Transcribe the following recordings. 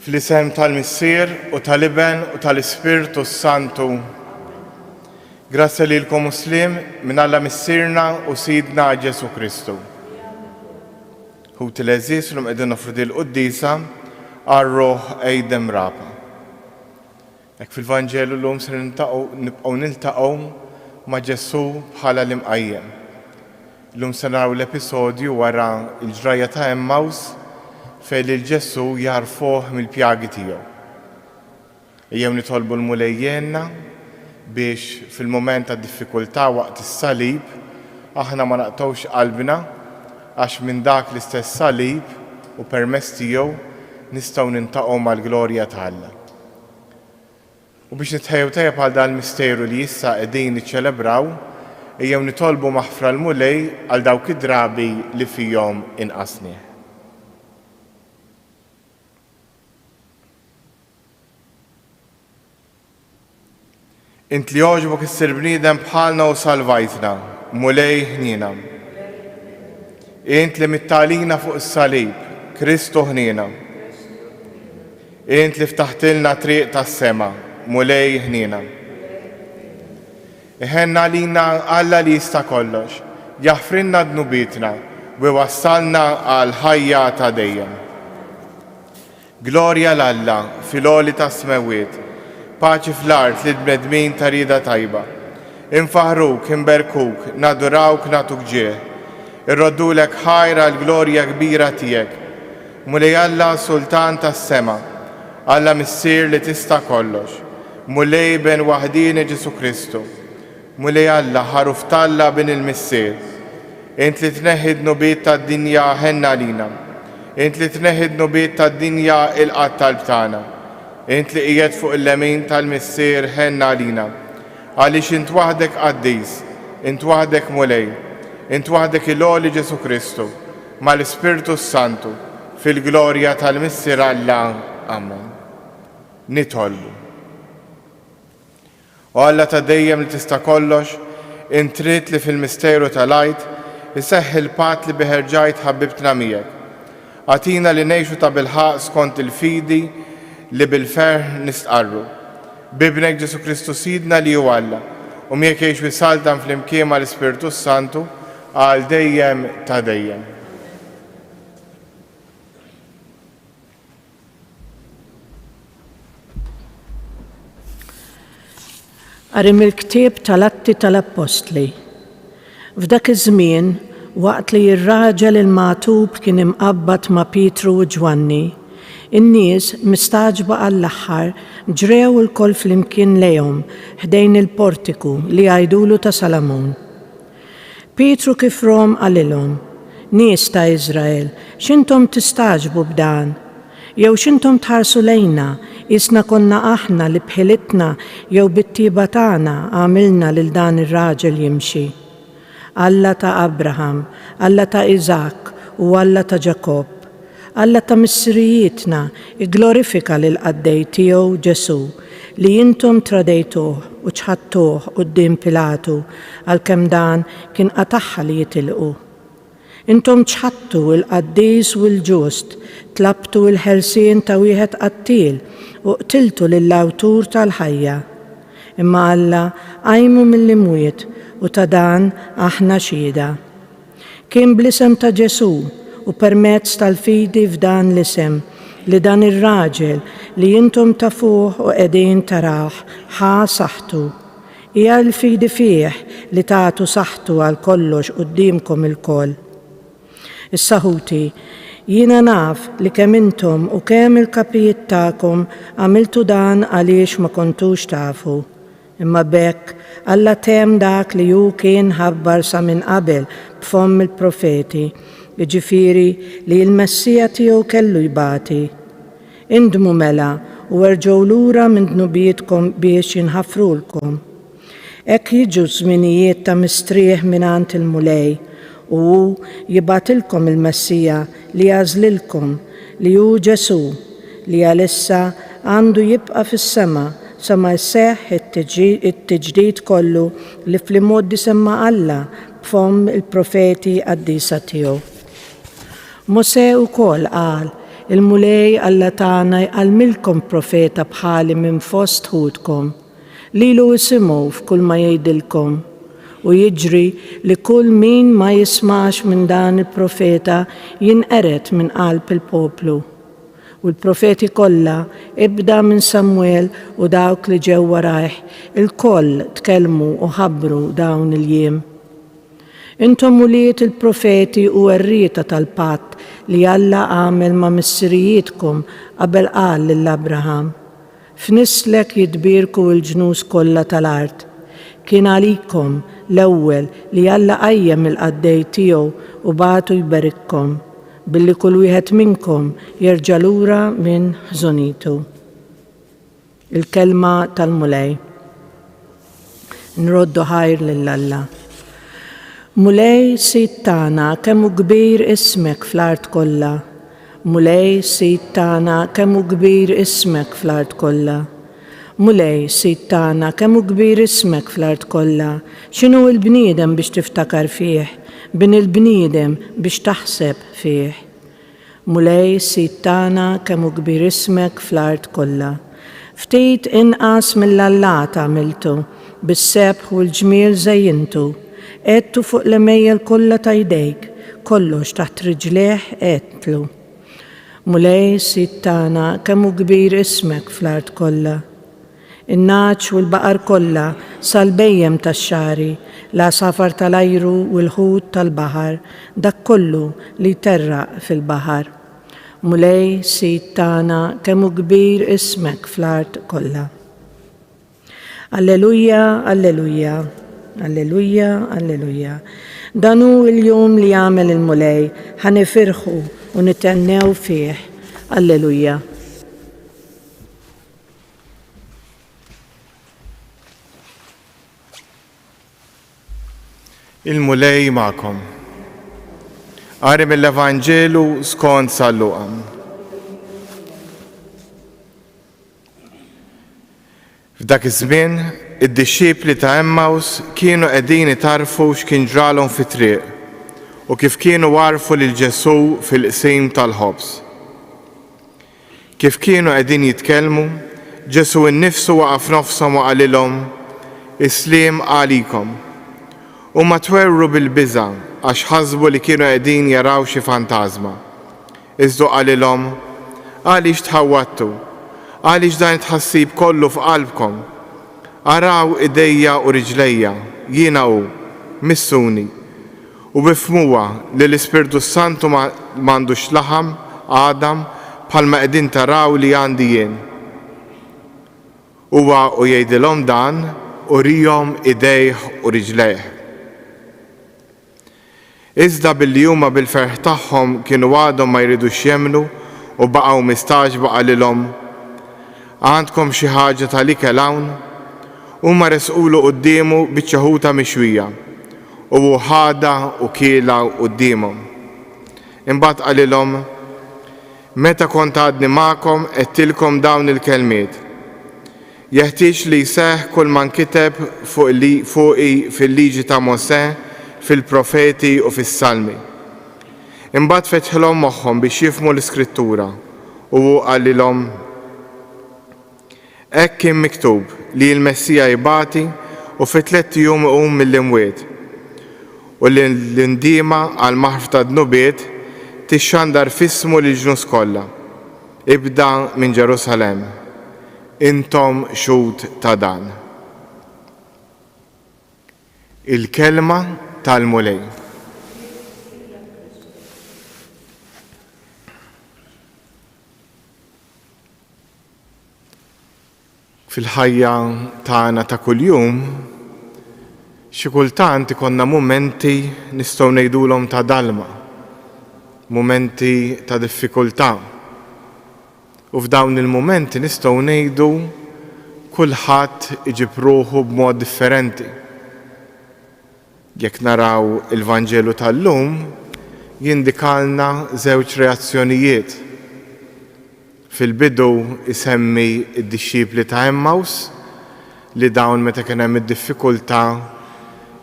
Fl-isem tal-Missier u tal-Iben u tal-Ispirtu Santu. Grazzi lilkom Muslim minn Alla Missierna u Sidna Ġesu Kristu. Hu til-eżis l-lum qegħdin nofrudi l-Quddiesa għar-Ruħ Ejdem Rapa. Hekk fil-Vanġelu l-lum se nibqgħu niltaqgħu ma' Ġesu bħala l-imqajjem. L-lum se naraw l-episodju wara l-ġraja ta' Emmaus fejn il-Ġesu jarfuh mill-pjagi tiegħu. Ejjew nitolbu l-mulejjenna biex fil-moment ta' diffikultà waqt is-salib aħna ma naqtgħux qalbna għax minn dak l-istess salib u permezz tiegħu nistgħu nintaqgħu mal-glorja ta' Alla. U biex nitħejju tajjeb għal dan il-misteru li issa qegħdin niċċelebraw, ejjew nitolbu maħfra l-mulej għal dawk id-drabi li fihom inqasni. Int li jogħġbok issir bniedem bħalna u salvajtna, mulej ħnina. Int li mittalina fuq is-salib, Kristu ħnina. Int li ftaħtilna triq tas-sema, mulej ħnina. Iħenna lina Alla li jista' kollox, jaħfrinna dnubietna u wassalna għal ħajja ta' dejjem. Glorja l-Alla fil-għoli tas-smewiet, paċi fl-art li d-bnedmin ta' rieda tajba. Infaħruk, inberkuk, nadurawk, natuk ġieħ. Irroddulek ħajra l-glorja kbira tiegħek. Mulej Alla Sultan tas-sema, Alla Missier li tista' kollox. Mulej ben waħdini Ġesu Kristu. Mulej Alla ħaruf talla bin il-Missier. Int li tneħħi d-nubiet tad-dinja ħenna lina. Int li tneħħi d-nubiet tad-dinja il-qatt tal-btana. Int li qiegħed fuq il-lemin tal-Missier ħenna lina. Għaliex int waħdek Quddies, int waħdek mulej, int waħdek il-għoli Ġesu Kristu, mal-Ispirtu Santu, fil-glorja tal-Missier Alla. Amen. Nitolbu. O Alla ta' dejjem li tista' kollox, int trid li fil-misteru tal-Għid iseħħi l-patt li biħerġajt ħabbibtna miegħek. Għatina li ngħixu ta' bilħaq skont il-fidi li bil-ferħ nistqarru. Bibnek Ġesu Kristu Sidna li hu Alla, u miegħek jgħix wisaltan fl-imkien mal-Ispirtu Santu għal dejjem ta' dejjem. Qarim il-ktieb tal-Atti tal-Apostli. F'dak iż-żmien, waqt li r-raġel il-magħtub kien imqabbad ma' Pietru u Ġwanni, in-nies mistaġba għall-aħħar ġrew il-koll flimkien lejhom ħdejn il-portiku li jgħidulu ta' Salamun. Pietru kif rom għalilhom: Nies ta' Iżrael, x'intom tistaġbu b'dan? Jew x'intom tħarsu lejna, isna konna aħna li bħilitna jew bit-tieba tagħna għamilna lil dan ir-raġel jimxi. Alla ta' Abraham, Alla ta' Iżak u Alla ta' Ġakob, Alla ta' missirijietna igglorifika lil qaddej tiegħu Ġesu li intom tradejtuh u ċħadtuh quddiem Pilatu għalkemm dan kien qataħħa li jitilqu. Intom ċħadtu l-qaddies u l-ġust, tlabtu l-ħelsien ta' wieħed qattil u qtiltu lill-awtur tal-ħajja. Imma Alla qajmu mill-imwiet u ta' dan aħna xhieda. Kien bl-isem ta' Ġesu u permezz tal-fidi f'dan l-isem li dan ir-raġel li intom tafuh u qegħdin tarawh ħa saħħtu. Hija l-fidi fih li tagħtu saħħtu għal kollox qudiemkom il-koll. Issa ħuti, jiena naf li kemm intom u kemm il-kapijiet tagħkom għamiltu dan għaliex ma kontux tafu. Imma bekk Alla temm dak li hu kien ħabbar sa minn qabel b'fomm il-profeti, jiġifieri li l-Messija tiegħu kellu jbati. Indmu mela u erġgħu lura minn dnubietkom biex jinħafrulkom. Hekk jiġu żminijiet ta' mistrieħ mingħand il-mulej u hu jibatilkom il-Messija li għażlilkom li hu Ġesu li għalissa għandu jibqa' fis-sema sa ma jseħħ it-tiġdid kollu li fl-immoddi semma Alla b'fomm il-profeti qaddiesa tiegħu. Mosè ukoll qal: il-mulej Alla tagħna jqallmilkom profeta bħali minn fost ħudkom, lilu isimgħu f'kull ma jgħidilkom, u jiġri li kull min ma jismax minn dan il-profeta jinqeret minn qalb il-poplu. U l-profeti kollha ibda minn Samwel u dawk li ġew warajh il-koll tkellmu u ħabbru dawn il-jiem. Intom uliet il-profeti u għerrieta tal-patt li Alla għamel ma' missirijietkom qabel qal lill-Abraham. F'nislek jitbirku l-ġnus kollha tal-art. Kien għalikom l-ewwel li Alla qajjem il-qaddej tiegħu u bagħtu jbarikkom billi kull wieħed minnkom jerġa' lura minn ħżonitu. Il-kelma tal-mulej. Nroddu ħajr lil Alla. Mulej Sid tagħna kemm hu kbir ismek fl-art kollha. Mulej Sid tagħna kemm hu kbir ismek fl-art kollha. Mulej Sid tagħna kemm hu kbir ismek fl-art kollha. X'inhu l-bniedem biex tiftakar fih, bin il-bniedem biex taħseb fih. Mulej Sid tagħna kemm hu kbir ismek fl-art kollha. Ftit inqas mill-Allat għamiltu, bis-sebħ u l-ġmiel żejjintu. Għedtu fuq l-emejjel kollha ta' jdejk, kollox taħt riġlejh għedtlu. Mulej Sid tagħna kemm hu kbir ismek fl-art kollha. In-naċ u l-baqar kollha sal-bejjem tax-xari, l-għasafar tal-ajru u l-ħut tal-baħar, dak kollu li terraq fil-baħar. Mulej Sid tagħna kemm hu kbir ismek fl-art kollha. Alleluja, alleluja. Alleluja, alleluja. Danu il-jum li għamel il-mulej, ħanifirħu u nitennew fih. Alleluja. Il-mulej ma'kom. Qari mill-Evanġelu skont San Luqa. F'dak iż-żmien, id-dixxipli ta' Emmaus kienu qegħdin itarfu x'kien ġralhom fit-triq u kif kienu warfu lil Ġesu fil-qsim tal-ħobs. Kif kienu qegħdin jitkellmu, Ġesu innifsu waqaf nofshom u qalilhom: Isliem għalikom. U ma twerru bil-biża' għax ħasbu li kienu qegħdin jaraw xi fantażma. Iżda qalilhom: għaliex tħawwadtu, għaliex dan it-tħassib kollu f'qalbkom. Araw idejja u riġlejja, jiena hu, missuni, u bifmuha li l-Ispirtu Santu m'għandux laħam Adam bħalma qegħdin taraw li għandi jien. Huwa u jgħidilhom dan u rihom idejh u riġlejh. Iżda billi huma bil-ferħ tagħhom kienu għadhom ma jridux jemmnu u baqgħu mistaġba qalilhom: għandkom xi ħaġa tal-ikel hawn? Huma resqulu quddiemu biċċa ħuta mixwija u hu ħada u kiela quddiemhom. Imbagħad qalilhom: meta kont għadni magħkom qedtilkom dawn il-kelmiet. Jeħtieġ li jseħħ kull ma nkiteb fuqi fil-liġi ta' Mosè, fil-profeti u fis-salmi. Imbagħad fetħilhom moħħhom biex jifhmu l-Iskrittura u hu qalilhom: hekk kien miktub li l-Messija jibati u fi 3 jiem iqum mill-imwiet u l-indiema għal maħrf ta' dnubiet tixxandar f'ismu lill-ġnus kollha. Ibda minn Ġerusalemm. Intom xhud ta' dan. Il-kelma tal-mulej. Fil-ħajja tagħna ta' kuljum, xi kultant ikonna mumenti nistgħu ngħidulhom ta' dalma, mumenti ta' diffikultà. U f'dawn il-mumenti nistgħu ngħidu kulħadd iġib ruħu b'mod differenti. Jekk naraw il-Vanġelu tal-lum, jindikalna żewġ reazzjonijiet. Fil-bidu isemmi id-dixxipli ta' Emmaus li dawn meta kien hemm id-diffikultà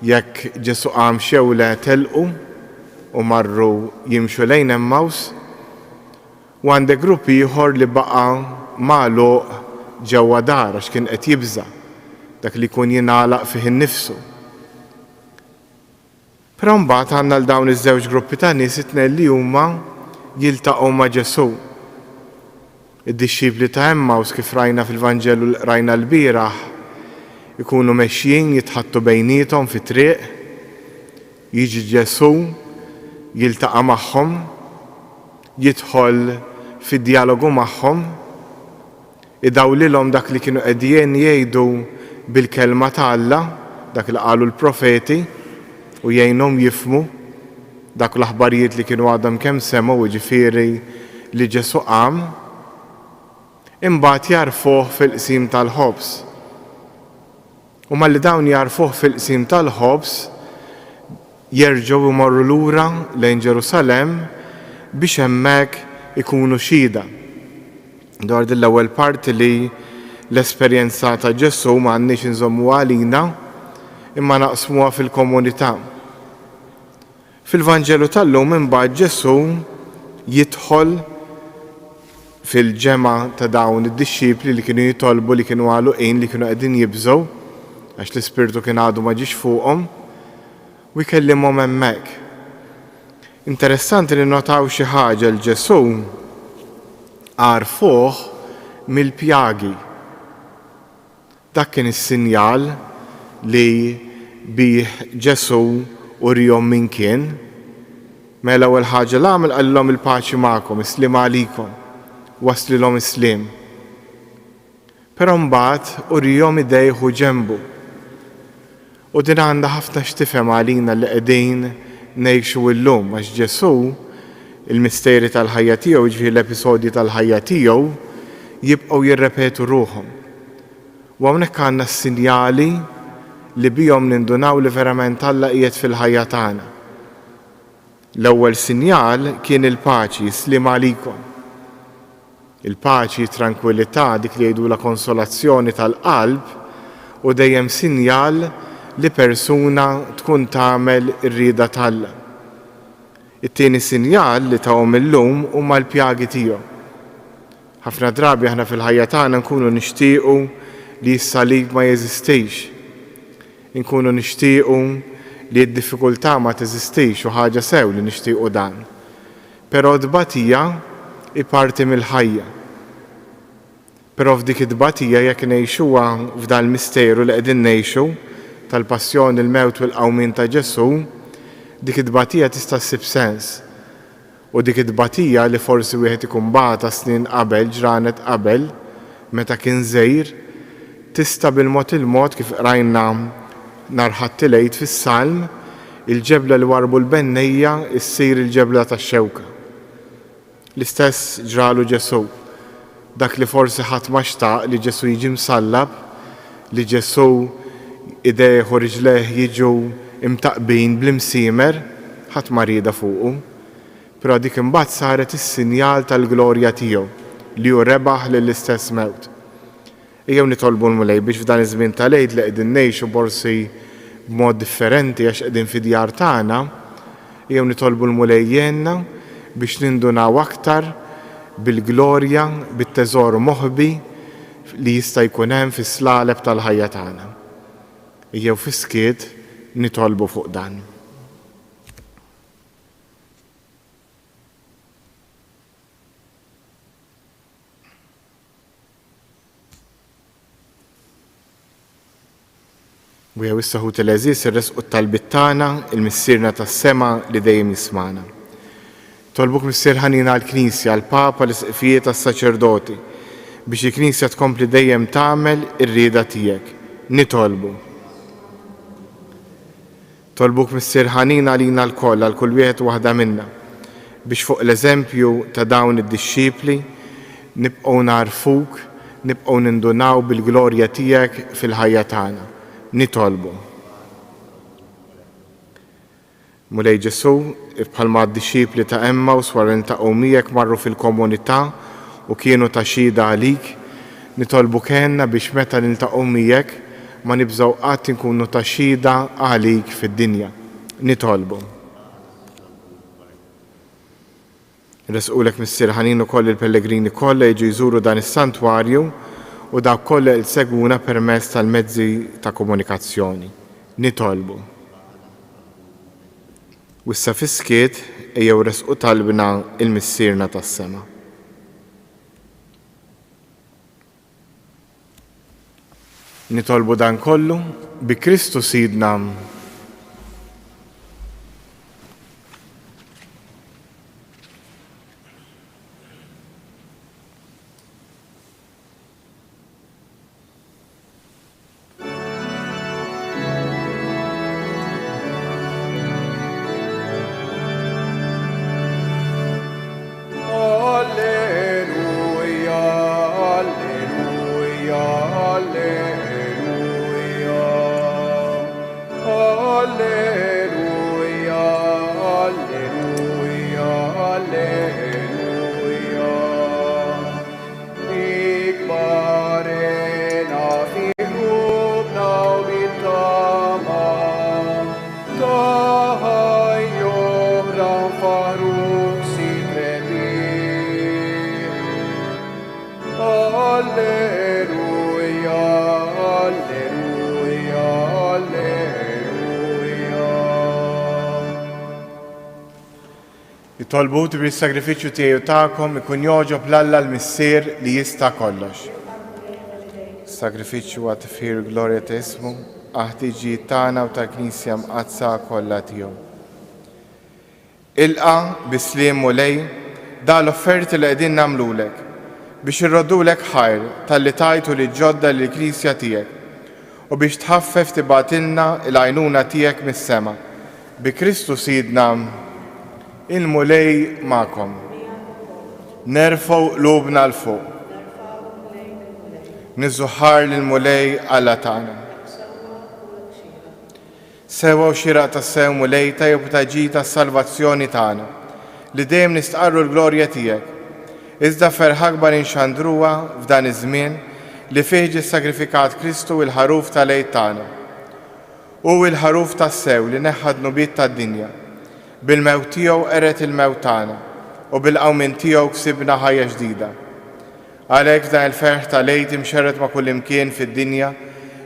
jekk Ġesu qam xewle telqu u marru jimxu lejn Emmaus, U għandek grupp ieħor li baqa' magħluq ġewwa dar għax kien qed jibża' dak li jkun jingħalaq fih innifsu. Però mbagħad għandna l dawn iż-żewġ gruppi ta' nies it-tnejn li huma jiltaqgħu ma' Ġesu. Id-dixxipli ta' Emmaus kif rajna fil-Vanġelu li rajna l-bieraħ ikunu mexjin jitħattu bejniethom fi triq, jiġi Ġesu, jiltaqa' magħhom, jidħol fid-dialogu magħhom, idawlilhom dak li kienu qegħdin jgħidu bil-kelma ta' Alla, dak li qalu l-profeti, u jgħinhom jifhmu dak l-aħbarijiet li kienu għadhom kemm semgħu ġifieri li Ġesu qam, imbagħad jarfuh fil-qsim tal-ħobs. U malli dawn jarfuh fil-qsim tal-ħobs, jerġgħu jmorru lura lejn Ġerusalemm biex hemmhekk ikunu xhieda. Dwar din l-ewwel parti li l-esperjenza ta' Ġesu m'għandniex inżommuha għalina imma naqsmuha fil-komunità. Fil-Vanġelu tal-lum imbagħad Ġesu jidħol fil-ġemgħa ta' dawn id-dixxipli li kienu jitolbu li kienu għaluqin li kienu qegħdin jibżgħu għax l-Ispirtu kien għadu ma ġiex fuqhom u jkellimhom hemmhekk. Interessanti li notaw xi ħaġa l Ġesu għarfuh mill-pjagi. Dak kien is-sinjal li bih Ġesu urihom min kien. Mela ewwel ħaġa l-għamel qallhom il-paċi magħkom, isliem għalikom, waslilhom isliem. Però mbagħad urihom idejh u ġenbu. U din għandha ħafna x'tifhem għalina li qegħdin ngħixu llum għax Ġesu il-misteri tal-ħajja tiegħu, ġifieri l-episodji tal-ħajja tiegħu jibqgħu jirrepetu ruhom. U hawnhekk għandna s-sinjali li bihom nindunaw li verament Alla qiegħed fil-ħajja tagħna. L-ewwel sinjal kien il-paċi, isliem għalikom. Il-paċi, tranquillità, dik li jgħidu la konsolazzjoni tal-qalb u dejjem sinjal li persuna tkun tagħmel ir-rieda tal-Alla. It-tieni sinjal li tagħhom illum huma l-pjagi tiegħu. Ħafna drabi aħna fil-ħajja tagħna nkunu nixtiequ li s-salib ma jeżistix. Nkunu nixtiequ li d-diffikultà ma teżistix u ħaġa sew li nixtiequ dan. Però d-batija parti mill-ħajja. Però f'dik id-batija jekk ngħixuha f'dan l-misteru li qegħdin ngħixu tal-passjoni, il-mewt u l-qawmien ta' Ġesu, dik id-batija tista' ssib sens. U dik id-batija li forsi wieħed ikun bata snin qabel, ġranet qabel, meta kien żgħir, tista' bil-mod il-mod kif rajna nhar ħadd-tielet fis-Salm, il-ġebla li warbu l-bennejja issir il-ġebla tax-xewka. L-istess ġralu Ġesu. Dak li forsi ħadd ma xtaq li Ġesu jiġi msallab, li Ġesu idejh u riġlejh jiġu imtaqbin bl-imsiemer, ħadd ma rieda fuqu. Però dik imbagħad saret is-sinjal tal-glorja tiegħu li hu rebaħ lill-istess mewt. Ejjew nitolbu l-mulej biex f'dan iż-żmien tal-Għid li qegħdin ngħixu forsi b'mod differenti għax qegħdin fid-djar tagħna, ejjew nitolbu l-mulej jenna biex nindunaw aktar bil-glorja, bit-teżor moħbi li jista' jkun hemm fis-slaleb tal-ħajja tagħna. Ejjew fis-skiet nitolbu fuq dan. U jew issa ħu teleżis irresqu t-talbit tagħna il-missierna tas-sema li dejjem jismana. Tolbuk missier ħanina għall-Knisja, għall-Papa, l-isqfijiet tas-saċerdoti biex il-Knisja tkompli dejjem tagħmel ir-rieda tiegħek. Nitolbu. Tolbuk missier ħanina għalina l-koll, għal kull wieħed waħda minna biex fuq l-eżempju ta' dawn id-dixxipli nibqgħu narfuk, nibqgħu nindunaw bil-glorja tiegħek fil-ħajja tagħna. Nitolbu. Mulej Ġesu, bħalma d-dixxipli ta' Emmaus wara ntaqgħu miegħek marru fil-komunità u kienu ta' xhieda għalik, nitolbu kenna biex meta niltaqgħu miegħek ma nibżgħu qatt inkunu ta' xhieda għalik fid-dinja. Nitolbu. Resqulek Missier ħanin ukoll il-pellegrini kollha jiġu jżuru dan is-santwarju u dawk kollha li segwuna permezz tal-mezzi ta' komunikazzjoni. Nitolbu. Wissa fiskiet ejjew resqu talbna il-missierna tas-sema. Nitolbu dan kollu bi Kristu Sidna. Tolbuti bil-sagrifiċċju tiegħu tagħkom ikun jogħġob l-Alla l-Missier li jista' kollox. Sagrifiċċju għat tifħir glorja ta' ismu, ħtiġijiet tagħna u tal-Knisja mqazza kollha tiegħu. Ilqa' bisliem u lej da l-offerti li qegħdin nagħmlulek biex irroddulek ħajr talli tajtu li ġodda lill-Knisja tiegħek u biex tħaffef tibatilna l-għajnuna tiegħek mis-sema. Bi Kristu Sidna il-mulej ma'kom. Nerfgħu qlubna l-fuq. Nizzuħħar lill-mulej Alla tagħna. Sewa u xieraq tas-sew mulej tajjeb ta' ġid tas-salvazzjoni tagħna li dejjem nistqarru l-glorja tiegħek. Iżda ferħ akbar inxandruha f'dan iż-żmien li fih ġie sagrifikat Kristu il-ħaruf tal-Għid tagħna. U l-ħaruf tas-sew li neħħad nubiet tad-dinja. Bil-mewt tiegħu qeret il-mewt tagħna u bil-qawmien tiegħu ksibna ħajja ġdida. Għalhekk dan il-ferħ tal-Għid imxerret ma' kull imkien fid-dinja,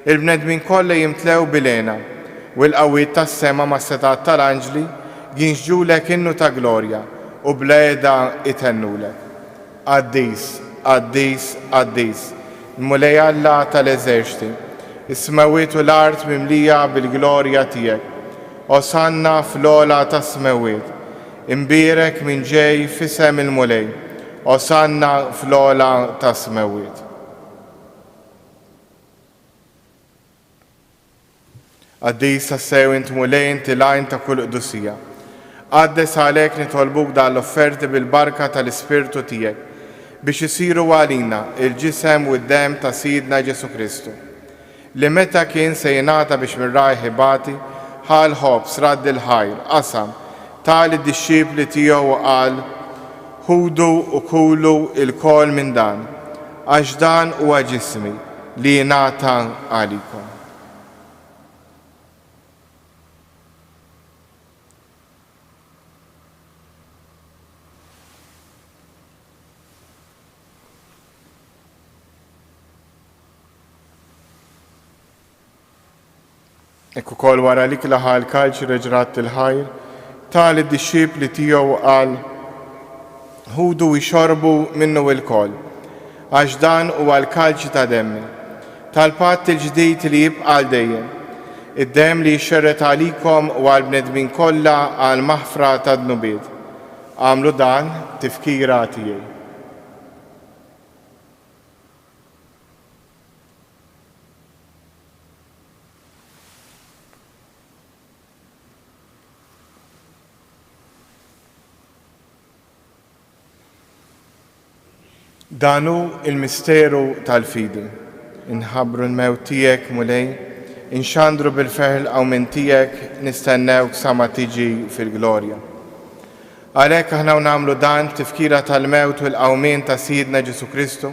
il-bnedmin kollha jimtlew bil-għena u l-qawwiet tas-sema mas-setat tal-anġli jinxġulek innu ta' glorja u bl-għeda itennulek. Qaddis, qaddis, qaddis, il-mulej Alla tal-eżerċti, is-smawiet u l-art mimlija bil-glorja tiegħek. Osanna fl-ola ta' smewiet, imbierek minn ġej fisem il-mulej, osanna fl-ola ta' smewiet. Qaddis tas-sew int mulej inti lajn ta' kull qdusija. Qaddes għalhekk nitolbuk dan l-offerti bil-barka tal-Ispirtu tiegħek biex isiru għalina il-ġisem u d-dem ta' Sidna Ġesu Kristu, li meta kien se jingħata biex mir-rajħ ibati ħal ħobs radd il-ħajr, qasam, tal id-disċipli tiegħu qal, ħudu u kulu il-kol minn dan, għax dan huwa ġismi li jingħata għalikom. Ekku kol wara lik laħa l-kalċ reġrat il-ħajr, tal id-disċipli tiegħu qal, ħudu jxorbu minnu il-kol, għax dan huwa l-kalċ ta' demmi, tal-patt il-ġdid li jibqa' dejjem, id-dem li jxerret għalikom u għal-bnedmin kollha għal maħfra ta' dnubiet. Għamlu dan tifkira tiegħi. Danu il-misteru tal-fidi, inħabru l-mewt tiegħek mulej, inxandru bil-ferħ l-qawmien tiegħek nistennewk sa ma tiġi fil-glorja. Għalhekk aħna nagħmlu dan tifkira tal-mewt u l-qawmien ta' Sidna Ġesu Kristu,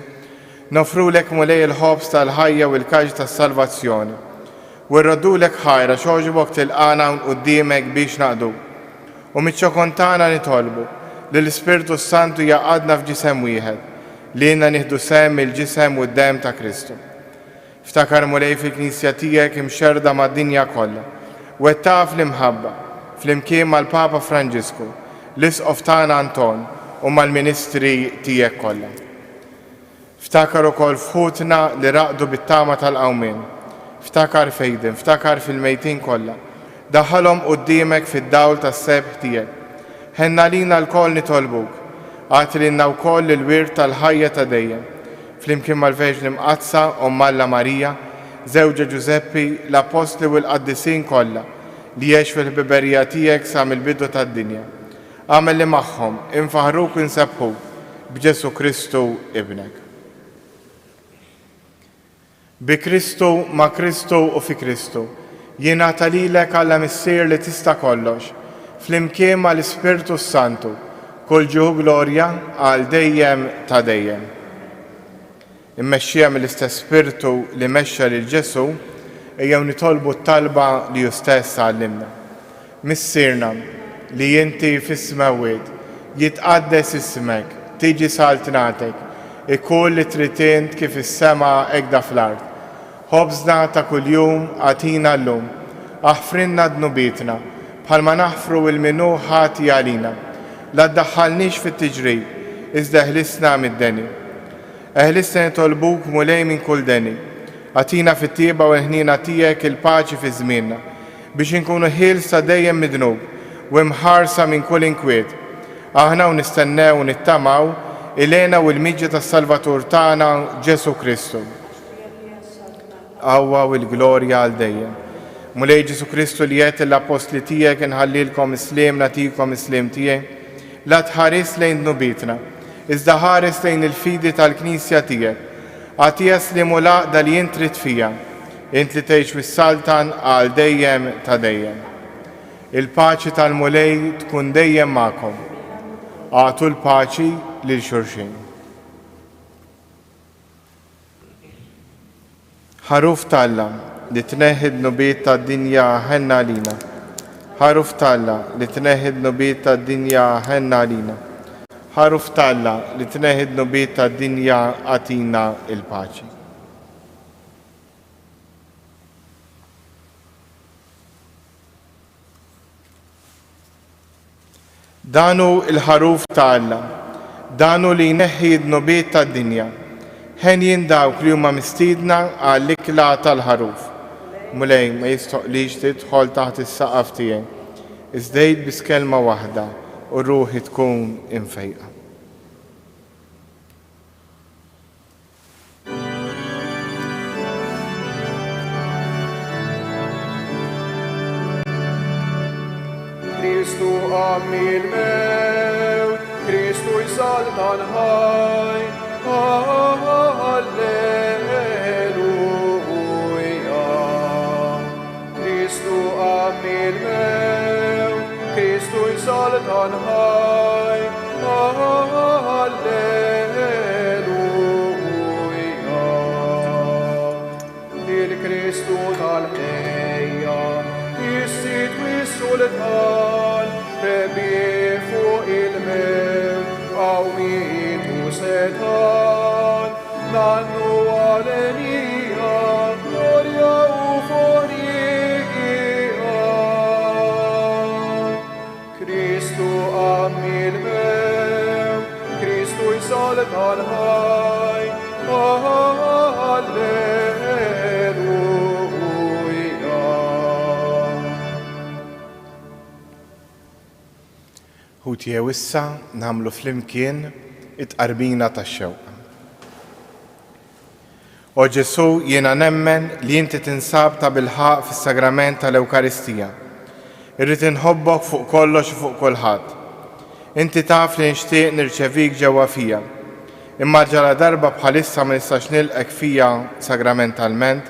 nofrulek mulej il-ħobs tal-ħajja u l-kaġ tas-salvazzjoni, u rroddulek ħajra xogħġbok tilqana quddiemek biex naqdu. U miċ-ċokon tagħna nitolbu li l-Ispirtu Santu jaqadna f'ġisem wieħed, li jenna nieħdu sem il-ġisem u d-dem ta' Kristu. Ftakar mulej fil-Knisja tiegħek imxerda mad-dinja kollha, wettaq fl-imħabba, fl-imkien mal-Papa Franġisku, l-Isqof tagħna Anton u mal-Ministri tiegħek kollha. Ftakar ukoll fħutna li raqdu bit-tama tal-qawmien, ftakar fejdin, ftakar fil-mejtin kollha, daħħalhom quddiemek fid-dawl tas-sebħ tiegħek. Ħenna lina l-koll nitolbuk, għati lilna wkoll il-wirt tal-ħajja ta' dejjem, flimkien mal-Verġni Mqazza Omm Alla Marija, żewġa Ġuseppi, l-Apostli u l-Qaddisin kollha li jgħix fil-ħbiberija tiegħek sa mill-bidu tad-dinja. Għamel li magħhom infaħruk u nsebħuk b'Ġesu Kristu ibnek. Bi Kristu, ma' Kristu u fi Kristu, jingħata lilek Alla Missier li tista' kollox, flimkien mal-Ispirtu Santu, kull ġuħu glorja għal dejjem ta' dejjem. Immexxija mill-istess Spirtu li mexxa lil Ġesu, ejjew nitolbu t-talba li hu stess għallimna. Missierna li inti fis-smawiet, jitqaddes ismek, tiġi saltnatek, ikun li trid int kif is-sema hekk fl-ard. Ħobżna ta' kuljum għatina llum, aħfrinna dnubitna, bħalma naħfru il-minu ħati għalina. La ddaħħalniex fit-tiġrib, iżda eħlisna mid-deni. Eħlisna nitolbuk mulej minn kull deni. Għatina fit-tieba u l-ħnina tiegħek il-paċi fi żmienna, biex inkunu ħielsa dejjem midnub u imħarsa minn kull inkwiet. Aħna u nistennew u nittamaw ilena u l-miġġa tas-Salvatur tagħna Ġesu Kristu. Għawwa u l-glorja għal dejjem. Mulej Ġesu Kristu li jgħid l-Apostli tiegħek inħallilkom islim nagħtikom islim tiegħi, la tħares lejn dnubitna, iżda ħares lejn il-fidi tal-Knisja tiegħek. Għatija slim u laqda li int trid fija, int li tgħix fis-saltan għal dejjem ta' dejjem. Il-paċi tal-mulej tkun dejjem magħkom. Għatu l-paċi lil xulxin. Ħaruf talla li tneħħi d-nubiet tad-dinja ħenna lina. Ħaruf talla li tneħħi d-nubiet tad-dinja ħenna lina. Ħaruf talla li tneħħi d-nubiet tad-dinja għatina il-paċi. Danu il-ħaruf talla, danu li jneħħi d-nubiet tad-dinja. Ħen jindawk li huma mistiedna għall-ikla tal-ħaruf. Mulej ma jistoqlix tidħol taħt is-saqaf tiegħi. Iżdejt bis kelma waħda u ruħi tkun imfejqa. Kristu għamil mew, Kristu jsalta l-ħaj, Alleluja. Kristu għamil mew, Kristu jsalta l-ħaj, Alleluja. Il-Kristu tal-ħejja, jissit wissu l-tħal, rebbieħ fuq il-mew, għawitu setan, nannu għalenija, glorja u forjegija. Kristu għamil mew, Kristu jsalta l-ħaj, Alleluja. Ħutjew issa nagħmlu flimkien it-qarbina tax-xewqa. O Ġesu, jiena nemmen li inti tinsab ta' bilħaq fis-sagrament tal-Ewkaristija. Irrid inħobbok fuq kollox u fuq kulħadd. Inti taf li nixtieq nirċevik ġewwa fija. Imma ġala darba bħalissa ma nistax nilqek fija sagramentalment,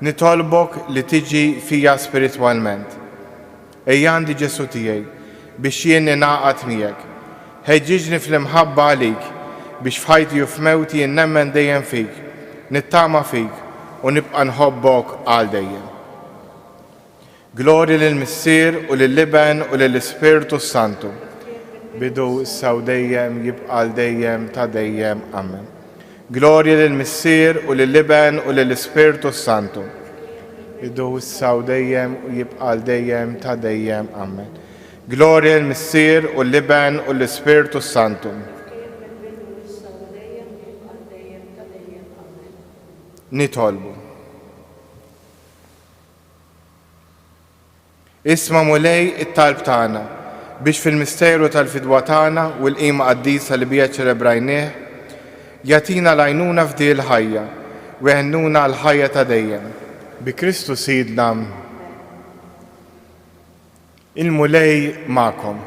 nitolbok li tiġi fija spiritwalment. Ejja għandi Ġesu tiegħi biex jien ningħaqad miegħek. Ħeġġiġni fl-imħabba għalik biex f'ħajti u f'mewti jien nemmen dejjem fik, nittama fik u nibqa' nħobbok għal dejjem. Glorja lill-Missier u lill-Liben u lill-Ispirtu Santu. bidu issa u dejjem jibqa' dejjem ta' dejjem. Amen. Glorja lill-Missier u lill-Iben u lill-Ispirtu Santu. Bidu issa u dejjem u jibqa' dejjem ta' dejjem. Amen. Glorja lill-Missier u lill-Iben u lill-Ispirtu Santu. Nitolbu. Isma' mulej it-talb tagħna biex fil-misteru tal-fidwa tagħna u l-qima quddiesa li bija ċelebrajnieh jagħtina l-għajnuna f'din il-ħajja u jħennuna l-ħajja ta' dejjem. Bi Kristu Sidna. Il-mulej magħkom.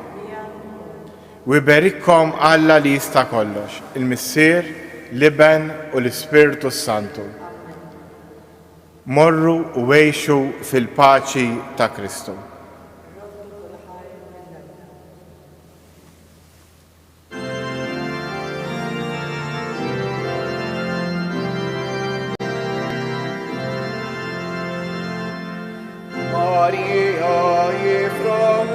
U jberikkom Alla li jista' kollox, il-Missier, l-Iben u l-Ispirtu Santu. Morru u għejxu fil-paċi ta' Kristu. Maria, Jefra